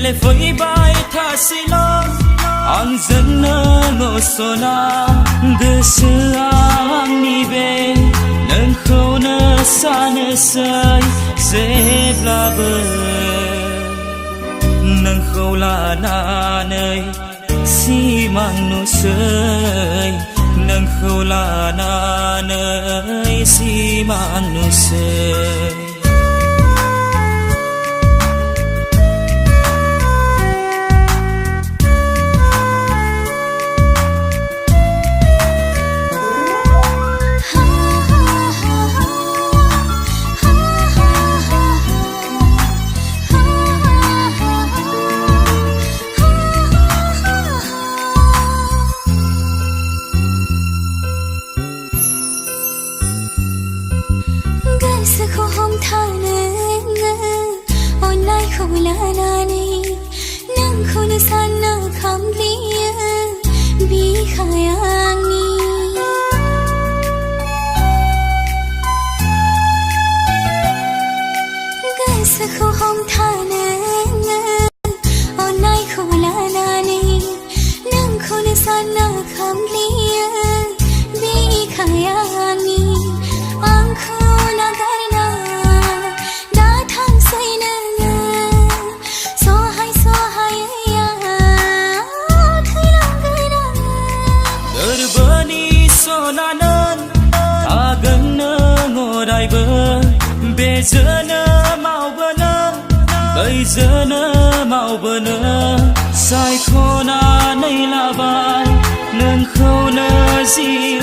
lệ với bay tha xì lo an dân ngô sona đưa sư ang ni về nâng khâu nơ xa nơ sơi dễ la bờ nâng khâu là na nơi si mang nụ sơi nâng khâu là na nơi si mang nụ sơi sẽ không hôm tha nữa ôn lại không là nani nang không như san na kham lia bi khayani sẽ không hôm tha nữa ôn lại không là nani nang không như san na kham lia bi khayani ang khôn na giờ nơ màu bờ nơ bây giờ nơ màu bờ nơ sai khô na nay là bài nâng khâu nơ gì